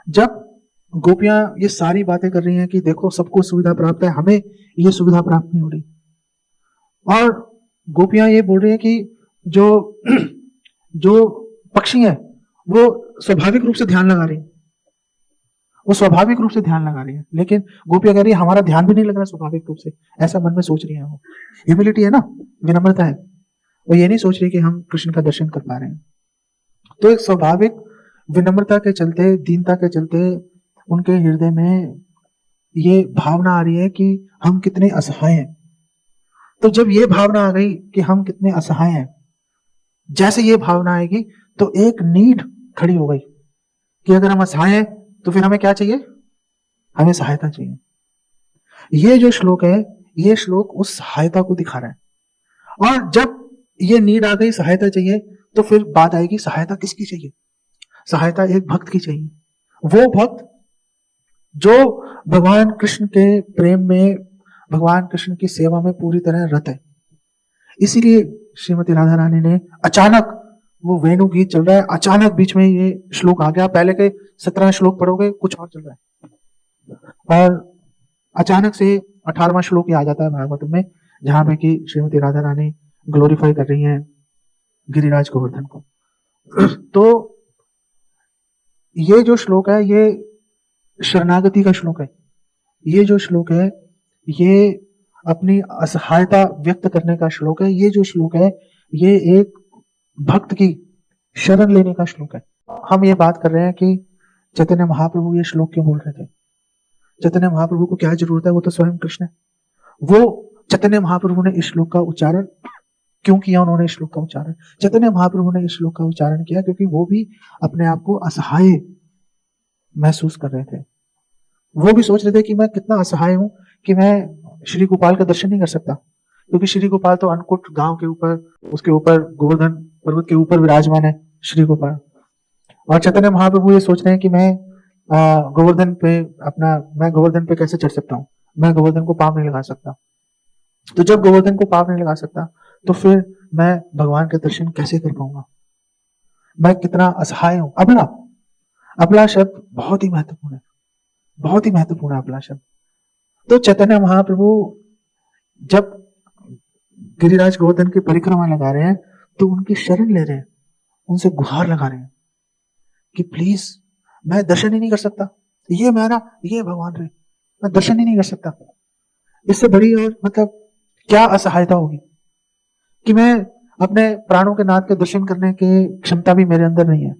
जब गोपियां ये सारी बातें कर रही हैं कि देखो सबको सुविधा प्राप्त है, हमें ये सुविधा प्राप्त नहीं हो रही, और गोपियां ये बोल रही हैं कि जो जो पक्षी है वो स्वाभाविक रूप से ध्यान लगा रही है, वो स्वाभाविक रूप से ध्यान लगा रही है, लेकिन गोपियां कह रही है हमारा ध्यान भी नहीं लग रहा स्वाभाविक रूप से, ऐसा मन में सोच रही है। वो ह्यूमिलिटी है ना, विनम्रता है। वो ये नहीं सोच रही कि हम कृष्ण का दर्शन कर पा रहे हैं। तो एक स्वाभाविक विनम्रता के चलते, दीनता के चलते उनके हृदय में ये भावना आ रही है कि हम कितने असहाय हैं। तो जब ये भावना आ गई कि हम कितने असहाय हैं, जैसे ये भावना आएगी तो एक नीड खड़ी हो गई कि अगर हम असहाय हैं तो फिर हमें क्या चाहिए, हमें सहायता चाहिए। ये जो श्लोक है, ये श्लोक उस सहायता को दिखा रहा है। और जब ये नीड आ गई, सहायता चाहिए, तो फिर बात आएगी सहायता किसकी चाहिए। सहायता एक भक्त की चाहिए, वो भक्त जो भगवान कृष्ण के प्रेम में, भगवान कृष्ण की सेवा में पूरी तरह रत है। इसीलिए श्रीमती राधा रानी ने अचानक, वो वेणु गीत चल रहा है, अचानक बीच में ये श्लोक आ गया। पहले के 17 श्लोक पढ़ोगे कुछ और चल रहा है, और अचानक से 18वां श्लोक आ जाता है भागवत में, जहां पे कि श्रीमती राधा रानी ग्लोरीफाई कर रही हैं गिरिराज गोवर्धन को। तो ये जो श्लोक है, ये शरणागति का श्लोक है। ये जो श्लोक है, ये अपनी असहायता व्यक्त करने का श्लोक है। ये जो श्लोक है, ये एक भक्त की शरण लेने का श्लोक है। हम ये बात कर रहे हैं कि चैतन्य महाप्रभु ये श्लोक क्यों बोल रहे थे। चैतन्य महाप्रभु को क्या जरूरत है, वो तो स्वयं कृष्ण है। वो चैतन्य महाप्रभु ने इस श्लोक का उच्चारण क्यों किया, उन्होंने इस श्लोक का उच्चारण, चैतन्य महाप्रभु ने इस श्लोक का उच्चारण किया क्योंकि वो भी अपने आप को असहाय महसूस कर रहे थे। वो भी सोच रहे थे कि मैं कितना असहाय हूं कि मैं श्री गोपाल का दर्शन नहीं कर सकता, क्योंकि श्री गोपाल तो अन्नकूट गांव के ऊपर, उसके ऊपर गोवर्धन पर्वत के ऊपर विराजमान है श्री गोपाल। और चैतन्य महाप्रभु ये सोच रहे हैं कि मैं गोवर्धन पे कैसे चढ़ सकता हूँ, मैं गोवर्धन को पाँव नहीं लगा सकता। तो जब गोवर्धन को पाँव नहीं लगा सकता तो फिर मैं भगवान के दर्शन कैसे कर पाऊंगा, मैं कितना असहाय हूं। अबला शब्द बहुत ही महत्वपूर्ण है, बहुत ही महत्वपूर्ण है अबला शब्द। तो चैतन्य महाप्रभु जब गिरिराज गोवर्धन की परिक्रमा लगा रहे हैं तो उनकी शरण ले रहे हैं, उनसे गुहार लगा रहे हैं कि प्लीज, मैं दर्शन ही नहीं कर सकता, ये भगवान रहे, मैं दर्शन ही नहीं कर सकता। इससे बड़ी और मतलब क्या असहायता होगी कि मैं अपने प्राणों के नाथ के दर्शन करने की क्षमता भी मेरे अंदर नहीं है।